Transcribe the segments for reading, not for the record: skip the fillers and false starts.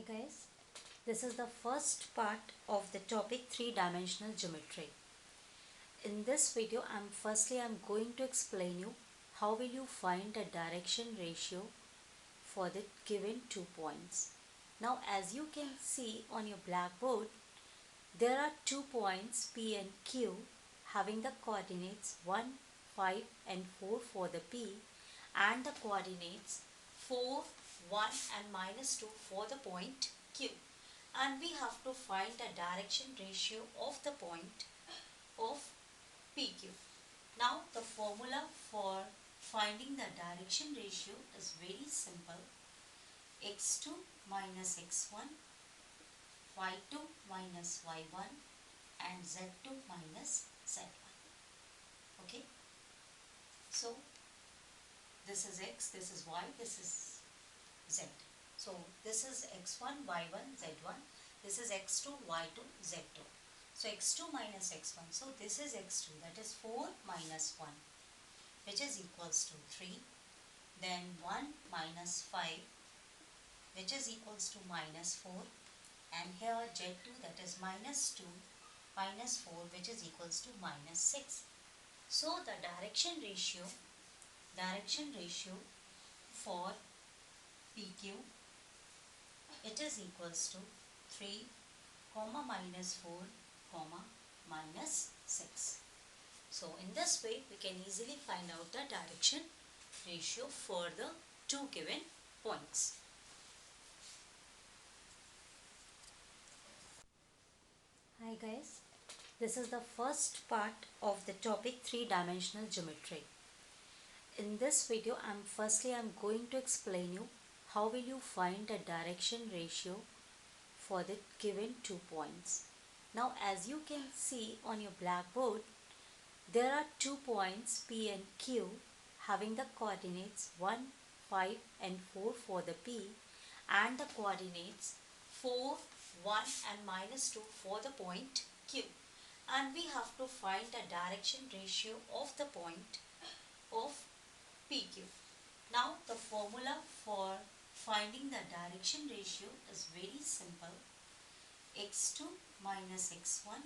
Hi guys, this is the first part of the topic three-dimensional geometry. In this video, I'm going to explain you how will you find the direction ratio for the given 2 points. Now as you can see on your blackboard, there are 2 points P and Q having the coordinates 1, 5 and 4 for the P and the coordinates 4, 1 and -2 for the point Q. And we have to find the direction ratio of the point of PQ. Now the formula for finding the direction ratio is very simple. x2 minus x1, y2 minus y1 and z2 minus z1. Okay, so this is x, this is y, this is z. So this is x1, y1, z1. This is x2, y2, z2. So x2 minus x1. So this is x2, that is 4 minus 1, which is equals to 3. Then 1 minus 5, which is equals to minus 4. And here z2, that is minus 2 minus 4, which is equals to minus 6. So the direction ratio for PQ, it is equals to 3 comma minus 4 comma minus 6. So in this way we can easily find out the direction ratio for the two given points. Hi guys, this is the first part of the topic three-dimensional geometry. In this video I'm going to explain you how will you find the direction ratio for the given 2 points. Now as you can see on your blackboard, there are 2 points P and Q having the coordinates 1, 5 and 4 for the P and the coordinates 4, 1 and -2 for the point Q. And we have to find the direction ratio of the point of PQ. Now the formula for finding the direction ratio is very simple. x2 minus x1,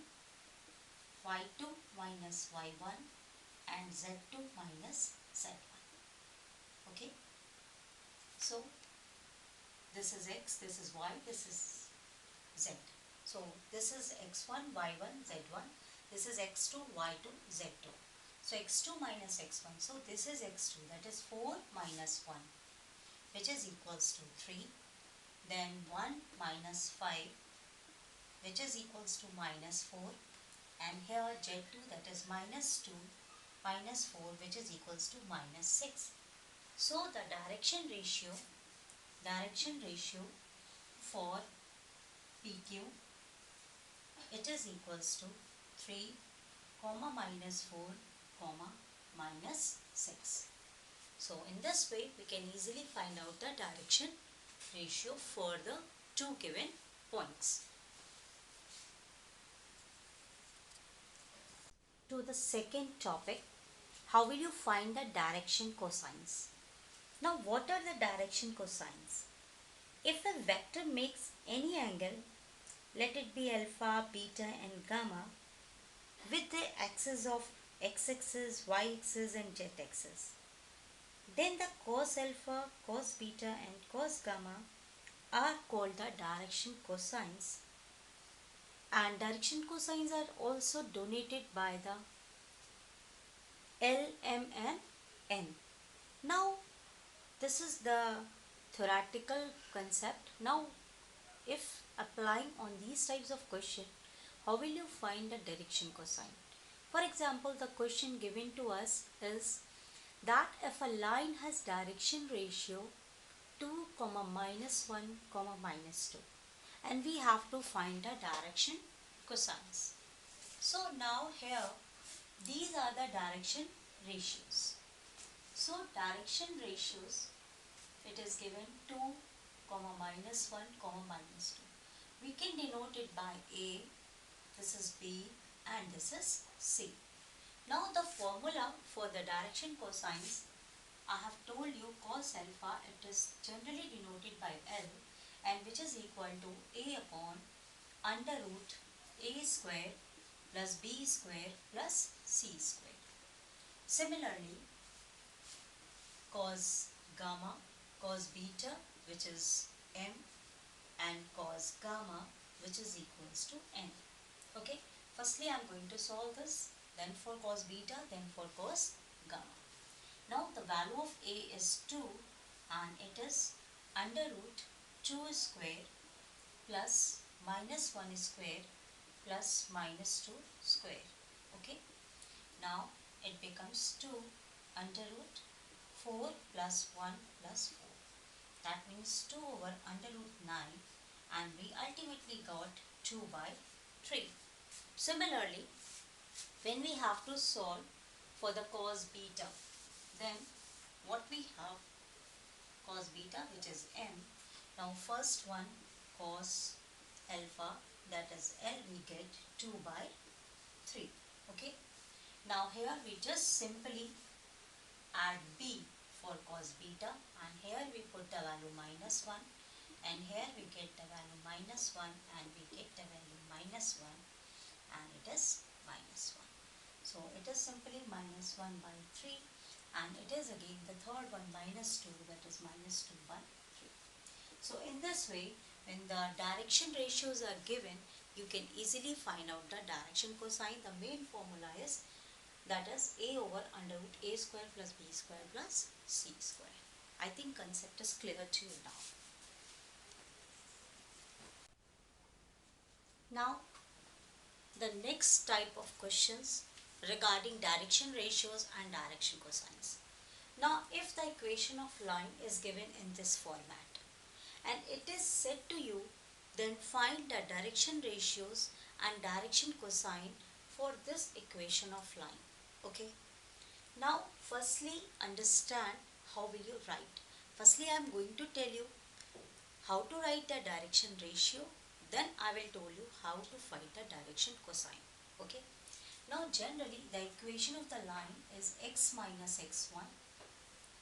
y2 minus y1 and z2 minus z1. Okay, so this is x, this is y, this is z. So this is x1, y1, z1. This is x2, y2, z2. So x2 minus x1. So this is x2, that is 4 minus 1, which is equals to 3. Then 1 minus 5, which is equals to minus 4. And here z2, that is minus 2 minus 4, which is equals to minus 6. So the direction ratio for PQ, it is equals to 3 comma minus 4 comma minus 6. So in this way we can easily find out the direction ratio for the two given points. To the second topic, how will you find the direction cosines? Now what are the direction cosines? If a vector makes any angle, let it be alpha, beta and gamma, with the axis of x-axis, y-axis and z-axis, then the cos alpha, cos beta and cos gamma are called the direction cosines. And direction cosines are also denoted by the L, M and N. Now this is the theoretical concept. Now if applying on these types of question, how will you find the direction cosine? For example, the question given to us is that if a line has direction ratio 2, -1, -2, and we have to find the direction cosines. So now here these are the direction ratios. So direction ratios, it is given 2, -1, -2. We can denote it by A, this is B and this is C. Now the formula for the direction cosines, I have told you cos alpha, it is generally denoted by L and which is equal equal to a upon under root a square plus b square plus c square. Similarly, cos gamma, cos beta, which is m, and cos gamma, which is equals to n. Okay, firstly I am going to solve this, then for cos beta, then for cos gamma. Now the value of a is 2 and it is under root 2 square plus minus 1 square plus minus 2 square. Okay, now it becomes 2 under root 4 plus 1 plus 4. That means 2 over under root 9, and we ultimately got 2 by 3. Similarly, when we have to solve for the cos beta, then what we have, cos beta, which is m. Now first one, cos alpha, that is L, we get 2 by 3. Okay, now here we just simply add b for cos beta, and here we put the value minus 1, and here we get the value minus 1, and we get the value minus 1, and it is minus 1. So it is simply minus 1 by 3, and it is again the third one minus 2, that is minus 2 by 3. So in this way, when the direction ratios are given, you can easily find out the direction cosine. The main formula is, that is a over under root a square plus b square plus c square. I think concept is clear to you now. Now, the next type of questions regarding direction ratios and direction cosines. Now, if the equation of line is given in this format and it is said to you, then find the direction ratios and direction cosine for this equation of line. Okay. Now, firstly, understand how will you write. Firstly, I am going to tell you how to write the direction ratio. Then I will tell you how to find the direction cosine. Okay. Now, generally, the equation of the line is x minus x1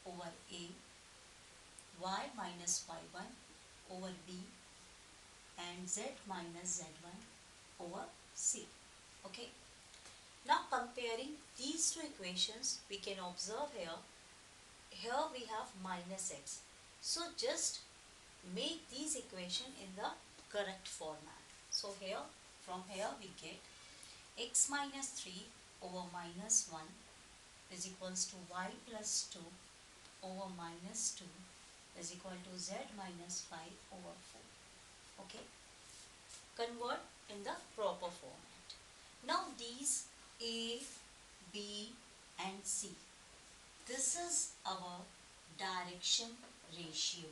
over a, y minus y1 over b, and z minus z1 over c. Okay. Now, comparing these two equations, we can observe here we have minus x. So, just make these equation in the correct format. So, from here we get x minus 3 over minus 1 is equals to y plus 2 over minus 2 is equal to z minus 5 over 4. Okay. Convert in the proper format. Now, these a, b and c, this is our direction ratio.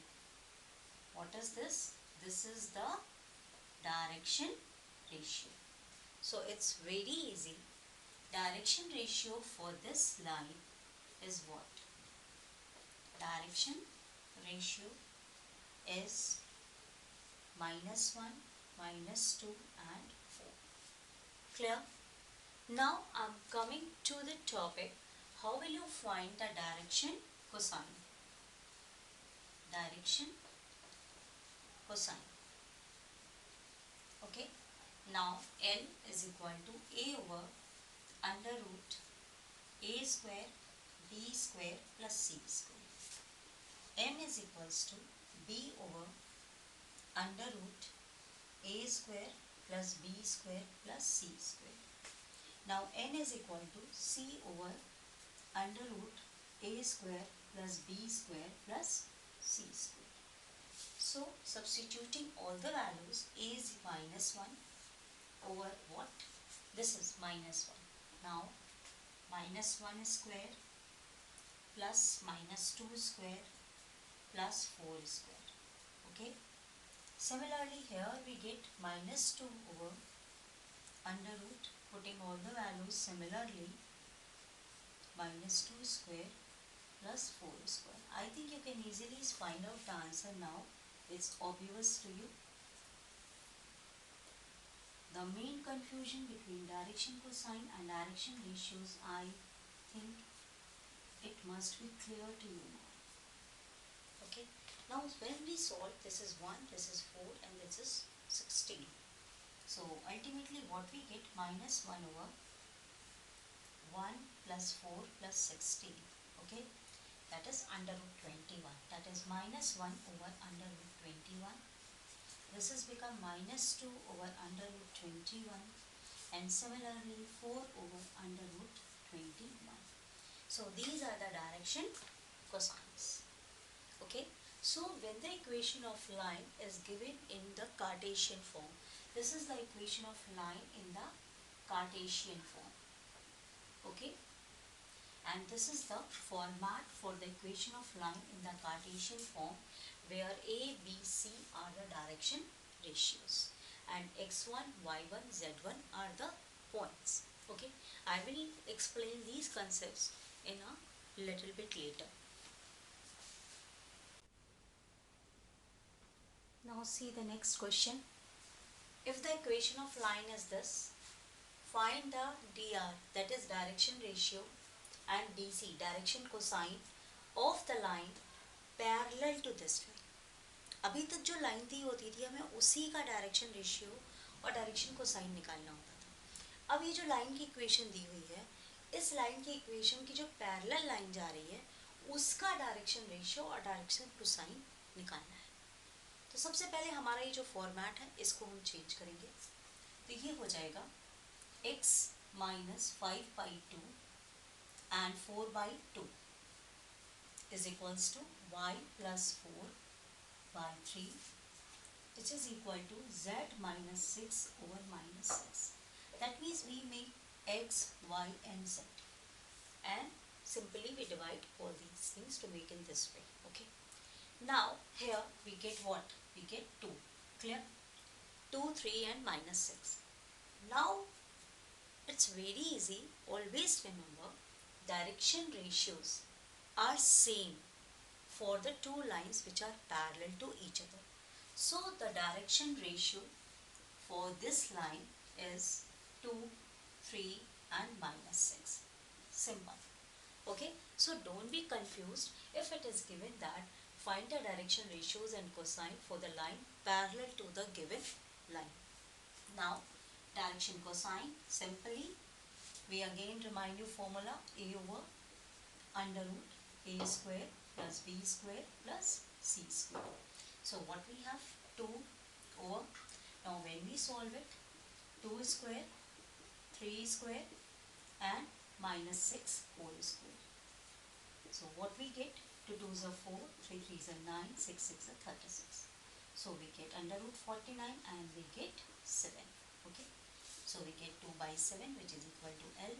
What is this? This is the direction ratio. So it's very easy. Direction ratio for this line is what? Direction ratio is minus 1, minus 2 and 4. Clear? Now I'm coming to the topic, how will you find the direction cosine? Direction cosine. Okay. Now L is equal to a over under root a square b square plus c square. M is equals to b over under root a square plus b square plus c square. Now n is equal to c over under root a square plus b square plus c square. So substituting all the values, a is minus 1 over what? This is minus 1. Now minus 1 square plus minus 2 square plus 4 square. Okay. Similarly, here we get minus 2 over under root, putting all the values similarly, minus 2 square plus 4 square. I think you can easily find out the answer now. It's obvious to you. The main confusion between direction cosine and direction ratios, I think it must be clear to you now. Okay. Now when we solve, this is 1, this is 4 and which is 16. So ultimately what we get, minus 1 over 1 plus 4 plus 16. Okay, that is under root 21. That is minus 1 over under root 21. This has become minus 2 over under root 21, and similarly 4 over under root 21. So these are the direction cosines. Okay, so when the equation of line is given in the Cartesian form, this is the equation of line in the Cartesian form. Okay, and this is the format for the equation of line in the Cartesian form, where A, B, C are the direction ratios and x1, y1, z1 are the points. Okay, I will explain these concepts in a little bit later. Now see the next question. If the equation of line is this, find the dr, that is direction ratio, and dc, direction cosine of the line parallel to this line. अभी तक जो line दी होती थी हमें उसी का direction ratio और direction cosine निकालना होता था. अब ये जो लाइन की इक्वेशन दी हुई है, इस लाइन की इक्वेशन की जो पैरेलल लाइन जा रही है उसका डायरेक्शन रेशियो और डायरेक्शन कोसाइन निकालना है. तो सबसे पहले हमारा ये जो फॉर्मेट है इसको हम चेंज करेंगे. तो ये हो जाएगा x minus 5/2 and 4/2 is equals to y plus 4/3, which is equal to z minus 6 over minus 6. That means we make x, y and z, and simply we divide all these things to make in this way. Okay, now here we get what? We get 2. Clear? 2, 3 and minus 6. Now it's very easy. Always remember, direction ratios are same for the two lines which are parallel to each other. So the direction ratio for this line is 2, 3 and minus 6. Simple. Okay, so don't be confused if it is given that find the direction ratios and cosine for the line parallel to the given line. Now direction cosine, simply we again remind you formula, a over under root a square plus b square plus c square. So what we have, 2 over, now when we solve it, 2 square, 3 square and minus 6 whole square. So what we get, 2 2s are 4, 3 3s are 9, 6 6 are 36. So we get under root 49 and we get 7. Okay, so we get 2 by 7 which is equal to L.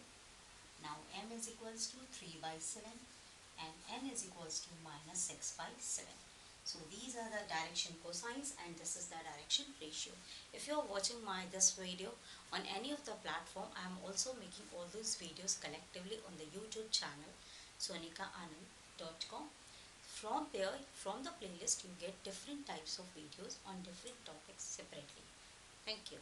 Now m is equals to 3 by 7 and n is equals to minus 6 by 7. So these are the direction cosines and this is the direction ratio. If you are watching this video on any of the platform, I am also making all those videos collectively on the YouTube channel sonikaanand.com. From there, from the playlist, you get different types of videos on different topics separately. Thank you.